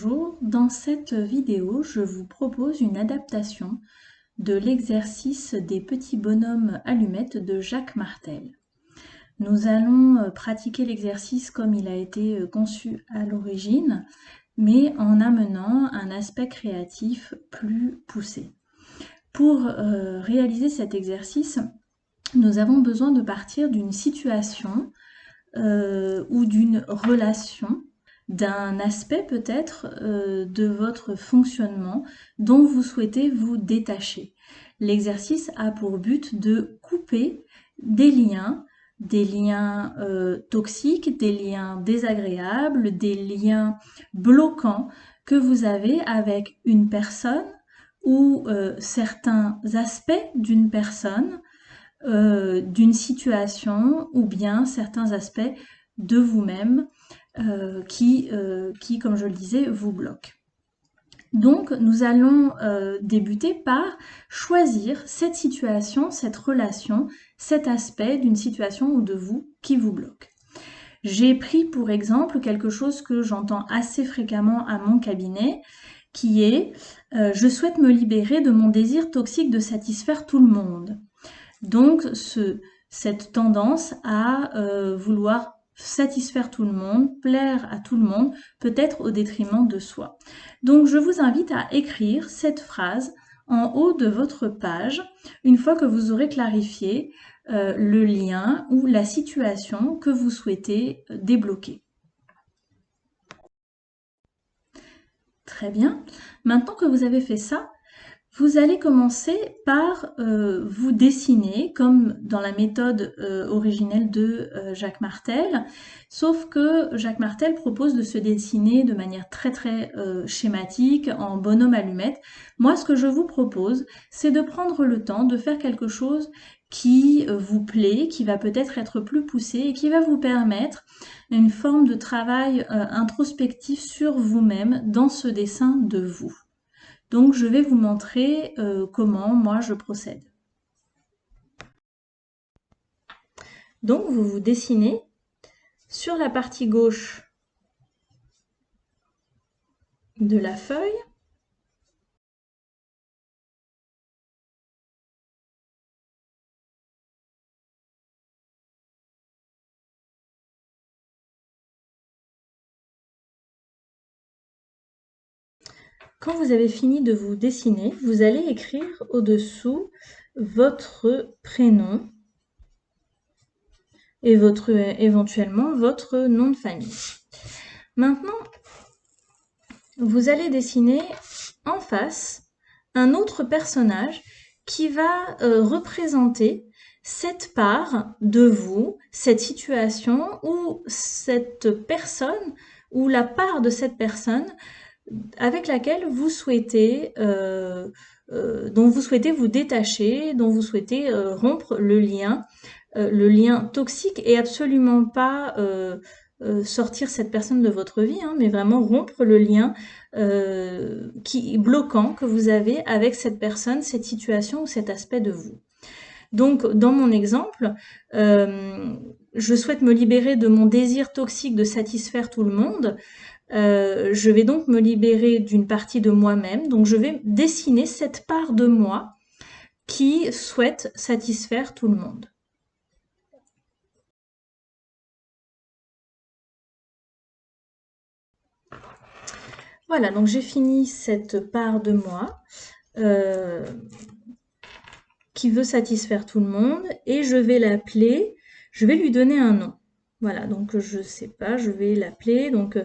Bonjour, dans cette vidéo, je vous propose une adaptation de l'exercice des petits bonhommes allumettes de Jacques Martel. Nous allons pratiquer l'exercice comme il a été conçu à l'origine, mais en amenant un aspect créatif plus poussé. Pour réaliser cet exercice, nous avons besoin de partir d'une situation ou d'une relation, d'un aspect peut-être de votre fonctionnement dont vous souhaitez vous détacher. L'exercice a pour but de couper des liens toxiques, des liens désagréables, des liens bloquants que vous avez avec une personne ou certains aspects d'une personne, d'une situation ou bien certains aspects de vous-même qui, comme je le disais, vous bloquent. Donc, nous allons débuter par choisir cette situation, cette relation, cet aspect d'une situation ou de vous qui vous bloque. J'ai pris pour exemple quelque chose que j'entends assez fréquemment à mon cabinet, qui est je souhaite me libérer de mon désir toxique de satisfaire tout le monde. Donc, cette tendance à vouloir satisfaire tout le monde, plaire à tout le monde, peut-être au détriment de soi. Donc, je vous invite à écrire cette phrase en haut de votre page, une fois que vous aurez clarifié le lien ou la situation que vous souhaitez débloquer. Très bien. Maintenant que vous avez fait ça, vous allez commencer par vous dessiner, comme dans la méthode originelle de Jacques Martel, sauf que Jacques Martel propose de se dessiner de manière très schématique, en bonhomme allumette. Moi, ce que je vous propose, c'est de prendre le temps de faire quelque chose qui vous plaît, qui va peut-être être plus poussé et qui va vous permettre une forme de travail introspectif sur vous-même dans ce dessin de vous. Donc, je vais vous montrer comment moi je procède. Donc, vous vous dessinez sur la partie gauche de la feuille. Quand vous avez fini de vous dessiner, vous allez écrire au-dessous votre prénom et éventuellement votre nom de famille. Maintenant, vous allez dessiner en face un autre personnage qui va représenter cette part de vous, cette situation ou cette personne ou la part de cette personne avec laquelle vous souhaitez, dont vous souhaitez vous détacher, dont vous souhaitez rompre le lien toxique et absolument pas sortir cette personne de votre vie, hein, mais vraiment rompre le lien bloquant que vous avez avec cette personne, cette situation ou cet aspect de vous. Donc, dans mon exemple, je souhaite me libérer de mon désir toxique de satisfaire tout le monde. Je vais donc me libérer d'une partie de moi-même. Donc, je vais dessiner cette part de moi qui souhaite satisfaire tout le monde. Voilà, donc j'ai fini cette part de moi qui veut satisfaire tout le monde et je vais l'appeler, je vais lui donner un nom. Voilà, donc je sais pas, je vais l'appeler, donc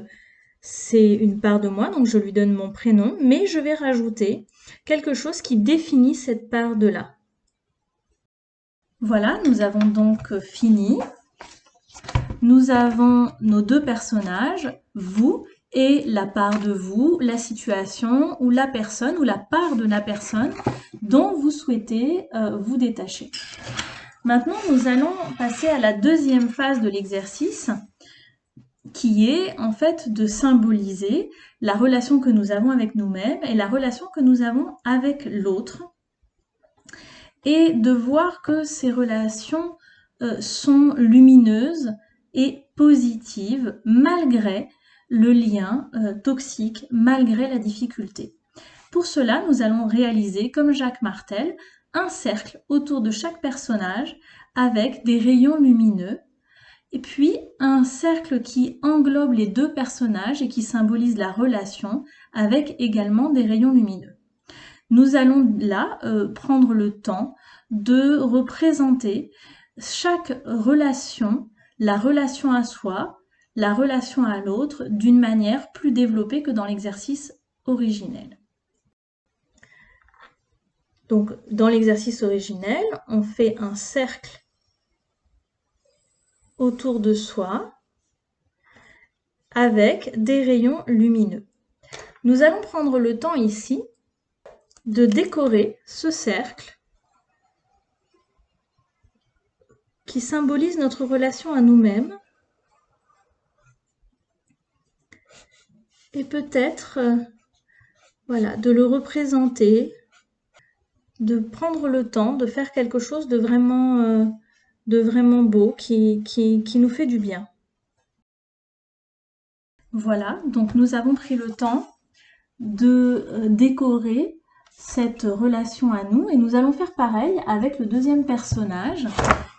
c'est une part de moi, donc je lui donne mon prénom, mais je vais rajouter quelque chose qui définit cette part de là. Voilà, nous avons donc fini. Nous avons nos deux personnages, vous et la part de vous, la situation ou la personne ou la part de la personne dont vous souhaitez vous détacher. Maintenant, nous allons passer à la deuxième phase de l'exercice qui est en fait de symboliser la relation que nous avons avec nous-mêmes et la relation que nous avons avec l'autre et de voir que ces relations sont lumineuses et positives malgré le lien toxique malgré la difficulté. Pour cela, nous allons réaliser, comme Jacques Martel, un cercle autour de chaque personnage avec des rayons lumineux et puis un cercle qui englobe les deux personnages et qui symbolise la relation avec également des rayons lumineux. Nous allons là prendre le temps de représenter chaque relation, la relation à soi, la relation à l'autre, d'une manière plus développée que dans l'exercice originel. Donc, dans l'exercice originel, on fait un cercle autour de soi avec des rayons lumineux. Nous allons prendre le temps ici de décorer ce cercle qui symbolise notre relation à nous-mêmes et peut-être voilà, de le représenter, de prendre le temps de faire quelque chose de vraiment beau qui nous fait du bien. Voilà, donc nous avons pris le temps de décorer cette relation à nous et nous allons faire pareil avec le deuxième personnage,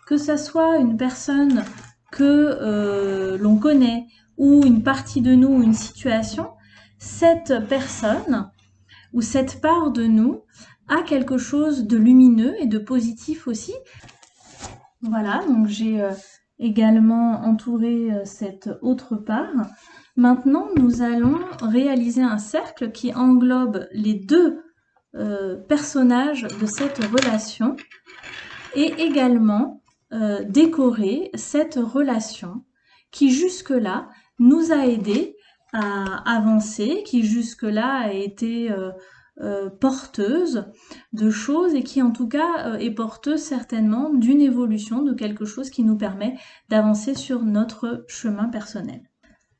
que ça soit une personne que l'on connaît ou une partie de nous ou une situation, cette personne ou cette part de nous a quelque chose de lumineux et de positif aussi. Voilà, donc j'ai également entouré cette autre part. Maintenant, nous allons réaliser un cercle qui englobe les deux personnages de cette relation et également décorer cette relation qui jusque-là nous a aidés à avancer, qui jusque-là a été porteuse de choses et qui en tout cas est porteuse certainement d'une évolution, de quelque chose qui nous permet d'avancer sur notre chemin personnel.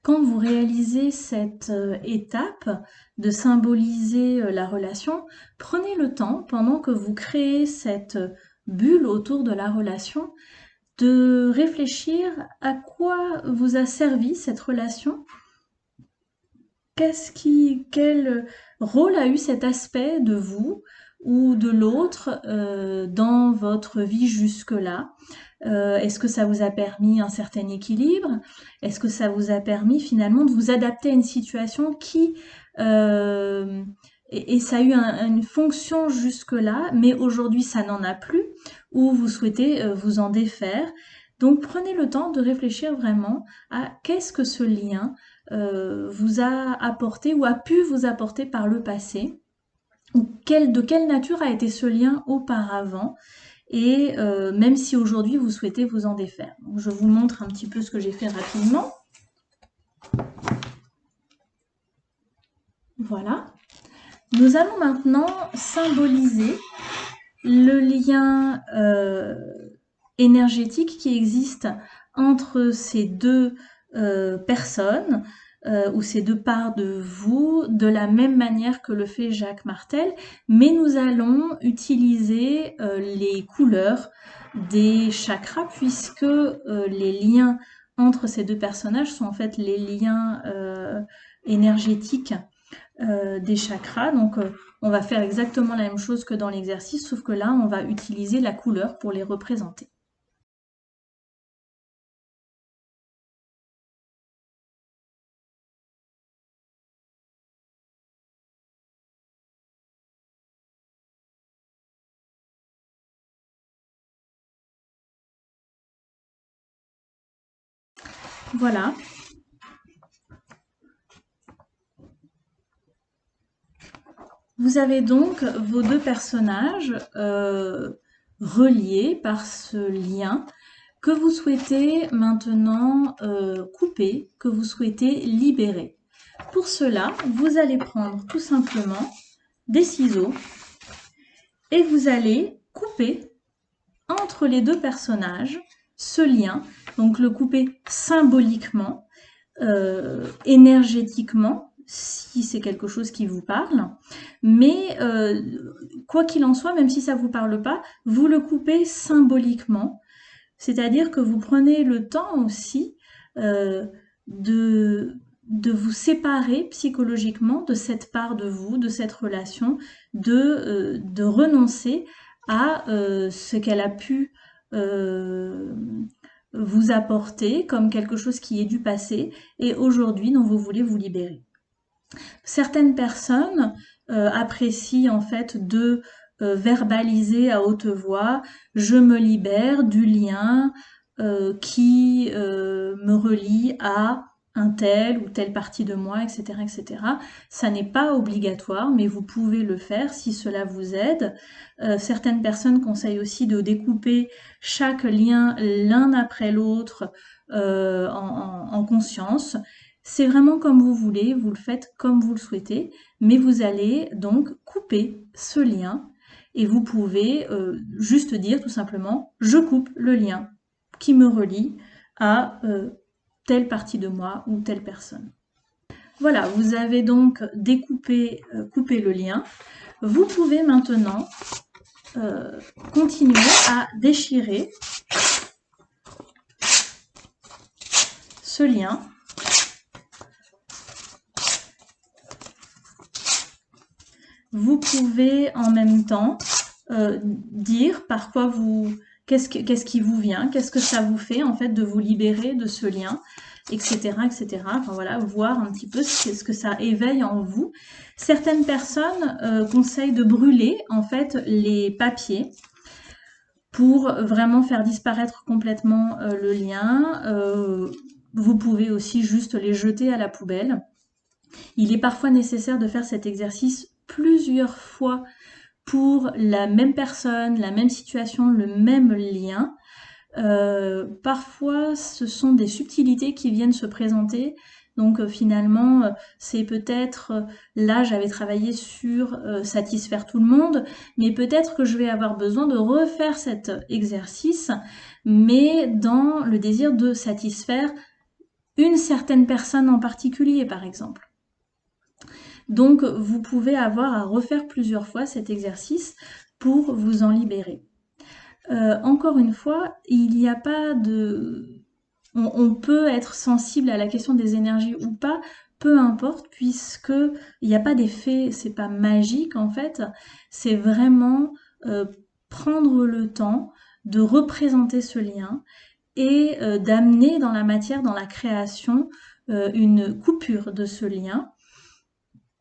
Quand vous réalisez cette étape de symboliser la relation, prenez le temps, pendant que vous créez cette bulle autour de la relation, de réfléchir à quoi vous a servi cette relation, quel rôle a eu cet aspect de vous ou de l'autre dans votre vie jusque-là. Est-ce que ça vous a permis un certain équilibre? Est-ce que ça vous a permis finalement de vous adapter à une situation qui... et ça a eu une fonction jusque-là, mais aujourd'hui ça n'en a plus, ou vous souhaitez vous en défaire. Donc prenez le temps de réfléchir vraiment à qu'est-ce que ce lien vous a apporté ou a pu vous apporter par le passé, ou de quelle nature a été ce lien auparavant, et même si aujourd'hui vous souhaitez vous en défaire. Donc, je vous montre un petit peu ce que j'ai fait rapidement. Voilà. Nous allons maintenant symboliser le lien énergétique qui existe entre ces deux personnes ou ces deux parts de vous, de la même manière que le fait Jacques Martel, mais nous allons utiliser les couleurs des chakras, puisque les liens entre ces deux personnages sont en fait les liens énergétiques des chakras. Donc on va faire exactement la même chose que dans l'exercice, sauf que là on va utiliser la couleur pour les représenter. Voilà. Vous avez donc vos deux personnages reliés par ce lien que vous souhaitez maintenant couper, que vous souhaitez libérer. Pour cela, vous allez prendre tout simplement des ciseaux et vous allez couper entre les deux personnages ce lien, donc le couper symboliquement, énergétiquement, si c'est quelque chose qui vous parle, mais quoi qu'il en soit, même si ça ne vous parle pas, vous le coupez symboliquement, c'est-à-dire que vous prenez le temps aussi de de vous séparer psychologiquement de cette part de vous, de cette relation, de renoncer à ce qu'elle a pu vous apporter comme quelque chose qui est du passé et aujourd'hui dont vous voulez vous libérer. Certaines personnes apprécient en fait de verbaliser à haute voix « je me libère du lien qui me relie à un tel ou telle partie de moi, etc. etc. » Ça n'est pas obligatoire, mais vous pouvez le faire si cela vous aide. Certaines personnes conseillent aussi de découper chaque lien l'un après l'autre en conscience. C'est vraiment comme vous voulez, vous le faites comme vous le souhaitez, mais vous allez donc couper ce lien et vous pouvez juste dire tout simplement « je coupe le lien qui me relie à telle partie de moi ou telle personne ». Voilà, vous avez donc coupé le lien. Vous pouvez maintenant continuer à déchirer ce lien. Vous pouvez en même temps dire par quoi qu'est-ce qui vous vient, qu'est-ce que ça vous fait en fait de vous libérer de ce lien, etc., etc. Enfin voilà, voir un petit peu ce que ça éveille en vous. Certaines personnes conseillent de brûler en fait les papiers pour vraiment faire disparaître complètement le lien. Vous pouvez aussi juste les jeter à la poubelle. Il est parfois nécessaire de faire cet exercice plusieurs fois pour la même personne, la même situation, le même lien. Parfois, ce sont des subtilités qui viennent se présenter. Donc finalement, c'est peut-être, là j'avais travaillé sur satisfaire tout le monde, mais peut-être que je vais avoir besoin de refaire cet exercice, mais dans le désir de satisfaire une certaine personne en particulier, par exemple. Donc, vous pouvez avoir à refaire plusieurs fois cet exercice pour vous en libérer. Encore une fois, il n'y a pas de... On peut être sensible à la question des énergies ou pas, peu importe, puisque il n'y a pas d'effet, c'est pas magique en fait, c'est vraiment prendre le temps de représenter ce lien et d'amener dans la matière, dans la création, une coupure de ce lien.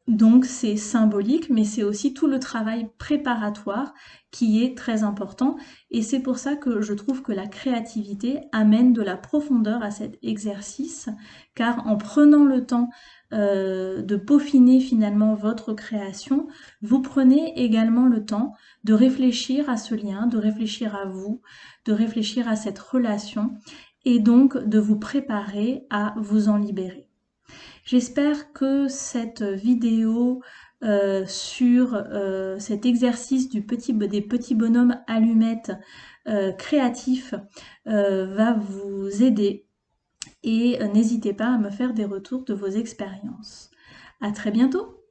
Donc c'est symbolique, mais c'est aussi tout le travail préparatoire qui est très important. Et c'est pour ça que je trouve que la créativité amène de la profondeur à cet exercice, car en prenant le temps de peaufiner finalement votre création, vous prenez également le temps de réfléchir à ce lien, de réfléchir à vous, de réfléchir à cette relation, et donc de vous préparer à vous en libérer. J'espère que cette vidéo sur cet exercice des petits bonhommes allumettes créatifs va vous aider et n'hésitez pas à me faire des retours de vos expériences. À très bientôt!